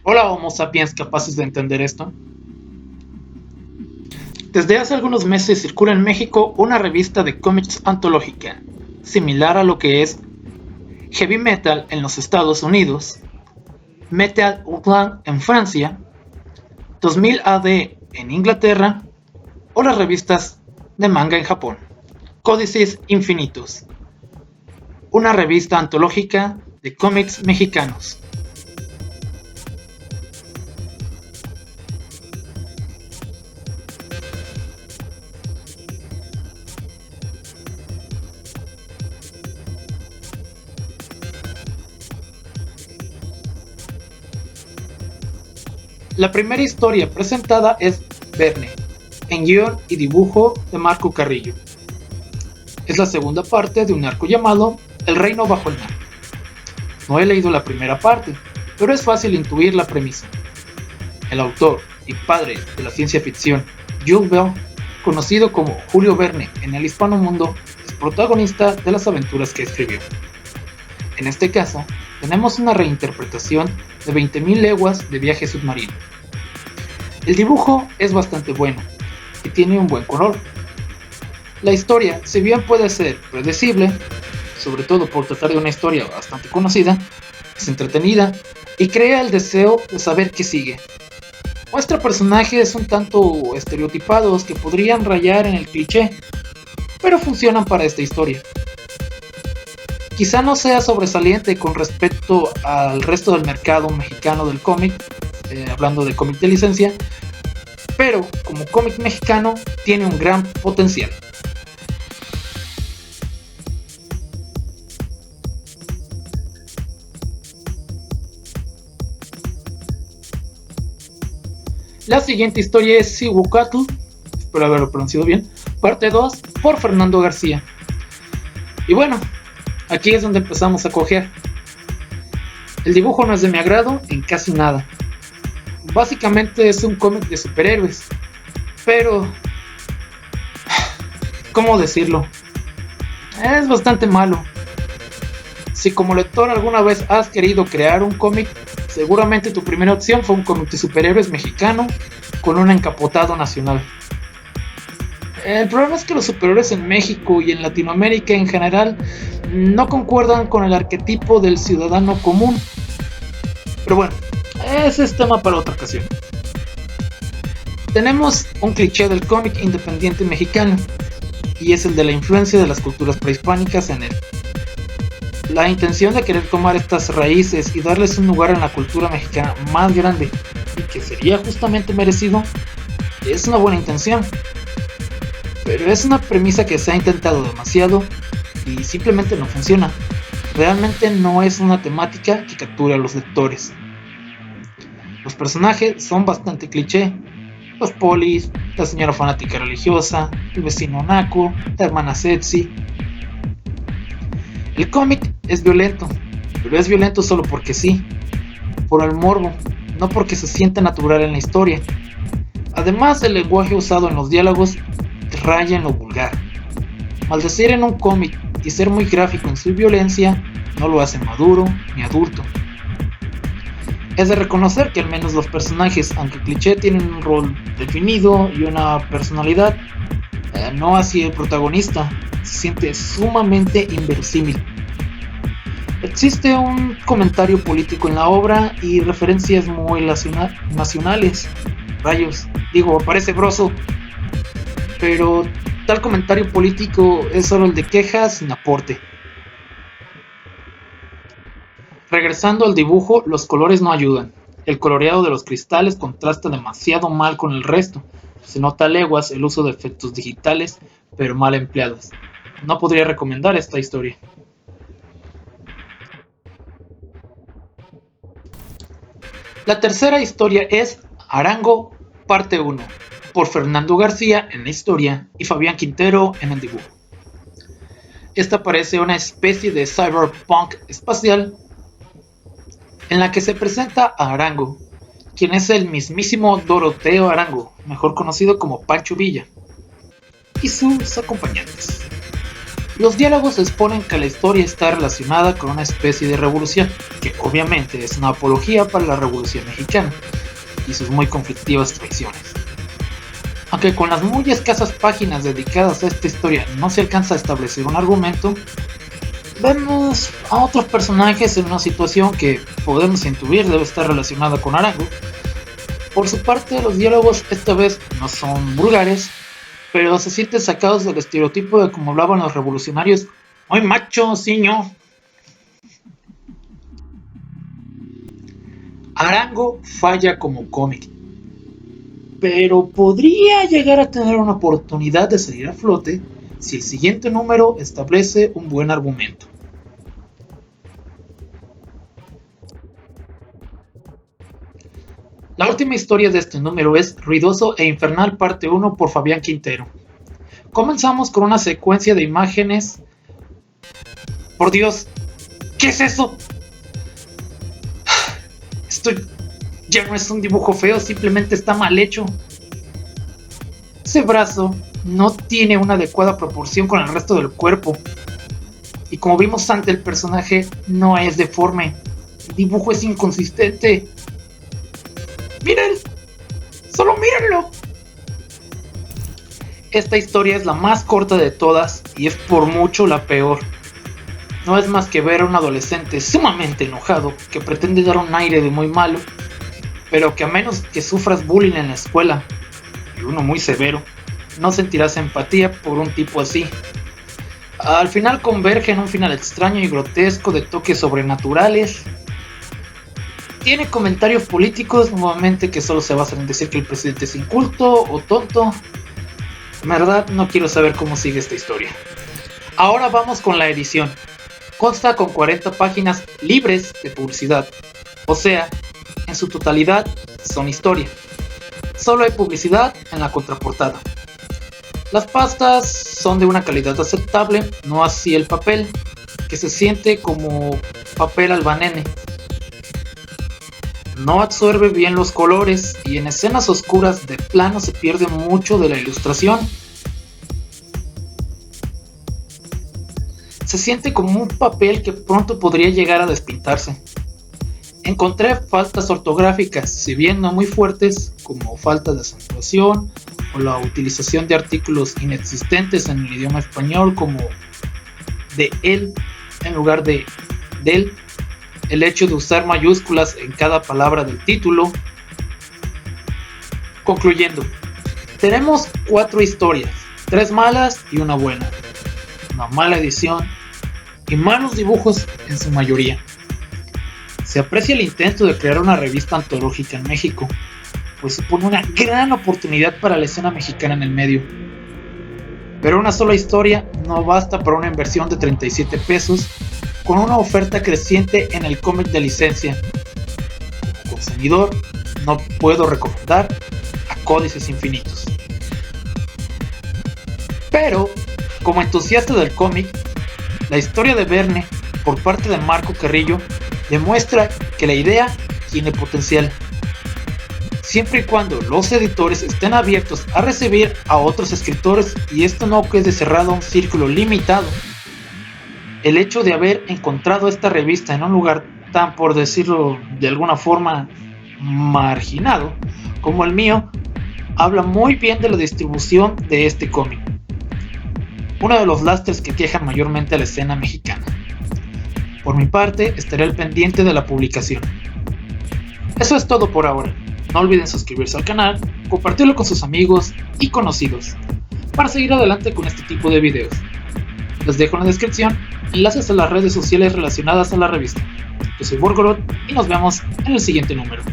Hola Homo sapiens capaces de entender esto. Desde hace algunos meses circula en México una revista de cómics antológica, similar a lo que es Heavy Metal en los Estados Unidos, Metal Urbain en Francia, 2000 AD en Inglaterra o las revistas de manga en Japón. Códices Infinitos, una revista antológica de cómics mexicanos. La primera historia presentada es Verne, en guión y dibujo de Marco Carrillo. Es la segunda parte de un arco llamado El Reino Bajo el Mar. No he leído la primera parte, pero es fácil intuir la premisa. El autor y padre de la ciencia ficción, Jules Verne, conocido como Julio Verne en el hispano mundo, es protagonista de las aventuras que escribió. En este caso, tenemos una reinterpretación de 20.000 leguas de viaje submarino. El dibujo es bastante bueno y tiene un buen color. La historia, si bien puede ser predecible, sobre todo por tratar de una historia bastante conocida, es entretenida y crea el deseo de saber qué sigue. Muestra personajes un tanto estereotipados que podrían rayar en el cliché, pero funcionan para esta historia. Quizá no sea sobresaliente con respecto al resto del mercado mexicano del cómic, hablando de cómic de licencia, pero como cómic mexicano tiene un gran potencial. La siguiente historia es Cihuacatl, espero haberlo pronunciado bien, parte 2 por Fernando García. Y bueno, aquí es donde empezamos a cojear. El dibujo no es de mi agrado en casi nada. Básicamente es un cómic de superhéroes, pero ¿cómo decirlo? Es bastante malo. Si como lector alguna vez has querido crear un cómic, seguramente tu primera opción fue un cómic de superhéroes mexicano con un encapotado nacional. El problema es que los superhéroes en México y en Latinoamérica en general no concuerdan con el arquetipo del ciudadano común. Pero bueno, ese es tema para otra ocasión. Tenemos un cliché del cómic independiente mexicano, y es el de la influencia de las culturas prehispánicas en él. La intención de querer tomar estas raíces y darles un lugar en la cultura mexicana más grande, y que sería justamente merecido, es una buena intención. Pero es una premisa que se ha intentado demasiado y simplemente no funciona. Realmente no es una temática que capture a los lectores. Los personajes son bastante cliché. Los polis, la señora fanática religiosa, el vecino naco, la hermana sexy. El cómic es violento, pero es violento solo porque sí, por el morbo, no porque se sienta natural en la historia. Además, el lenguaje usado en los diálogos raya en lo vulgar. Maldecir en un cómic y ser muy gráfico en su violencia no lo hace maduro ni adulto. Es de reconocer que al menos los personajes, aunque cliché, tienen un rol definido y una personalidad, no así el protagonista, se siente sumamente inverosímil. Existe un comentario político en la obra y referencias muy nacionales. Rayos, digo, parece broso, pero tal comentario político es solo el de quejas sin aporte. Regresando al dibujo, los colores no ayudan. El coloreado de los cristales contrasta demasiado mal con el resto. Se nota a leguas el uso de efectos digitales, pero mal empleados. No podría recomendar esta historia. La tercera historia es Arango, parte 1, por Fernando García en la historia y Fabián Quintero en el dibujo. Esta parece una especie de cyberpunk espacial en la que se presenta a Arango, quien es el mismísimo Doroteo Arango, mejor conocido como Pancho Villa, y sus acompañantes. Los diálogos exponen que la historia está relacionada con una especie de revolución, que obviamente es una apología para la Revolución Mexicana y sus muy conflictivas traiciones. Aunque con las muy escasas páginas dedicadas a esta historia no se alcanza a establecer un argumento, vemos a otros personajes en una situación que podemos intuir debe estar relacionada con Arango. Por su parte, los diálogos esta vez no son vulgares, pero se sienten sacados del estereotipo de cómo hablaban los revolucionarios. ¡Muy macho, ciño! Arango falla como cómic, pero podría llegar a tener una oportunidad de salir a flote si el siguiente número establece un buen argumento. La última historia de este número es Ruidoso e Infernal parte 1 por Fabián Quintero. Comenzamos con una secuencia de imágenes. Por Dios, ¿qué es eso? Esto ya no es un dibujo feo, simplemente está mal hecho. Ese brazo no tiene una adecuada proporción con el resto del cuerpo. Y como vimos antes, el personaje no es deforme. El dibujo es inconsistente. ¡Miren! ¡Solo mírenlo! Esta historia es la más corta de todas y es por mucho la peor. No es más que ver a un adolescente sumamente enojado que pretende dar un aire de muy malo, pero que a menos que sufras bullying en la escuela, y uno muy severo, no sentirás empatía por un tipo así. Al final converge en un final extraño y grotesco de toques sobrenaturales. Tiene comentarios políticos, nuevamente, que solo se basan en decir que el presidente es inculto o tonto. En verdad, no quiero saber cómo sigue esta historia. Ahora vamos con la edición. Consta con 40 páginas libres de publicidad. O sea, en su totalidad son historia. Solo hay publicidad en la contraportada. Las pastas son de una calidad aceptable, no así el papel, que se siente como papel albanene. No absorbe bien los colores y en escenas oscuras de plano se pierde mucho de la ilustración. Se siente como un papel que pronto podría llegar a despintarse. Encontré faltas ortográficas, si bien no muy fuertes, como falta de acentuación o la utilización de artículos inexistentes en el idioma español, como de él en lugar de del, el hecho de usar mayúsculas en cada palabra del título. Concluyendo, tenemos 4 historias, 3 malas y una buena, una mala edición y malos dibujos en su mayoría. Se aprecia el intento de crear una revista antológica en México, pues supone una gran oportunidad para la escena mexicana en el medio. Pero una sola historia no basta para una inversión de 37 pesos con una oferta creciente en el cómic de licencia. Como consumidor, no puedo recomendar a Códices Infinitos. Pero, como entusiasta del cómic, la historia de Verne, por parte de Marco Carrillo, demuestra que la idea tiene potencial, siempre y cuando los editores estén abiertos a recibir a otros escritores y esto no quede cerrado a un círculo limitado. El hecho de haber encontrado esta revista en un lugar tan, por decirlo de alguna forma, marginado como el mío, habla muy bien de la distribución de este cómic, uno de los lastres que quejan mayormente a la escena mexicana. Por mi parte, estaré al pendiente de la publicación. Eso es todo por ahora. No olviden suscribirse al canal, compartirlo con sus amigos y conocidos, para seguir adelante con este tipo de videos. Les dejo en la descripción enlaces a las redes sociales relacionadas a la revista. Yo soy Borgorod y nos vemos en el siguiente número.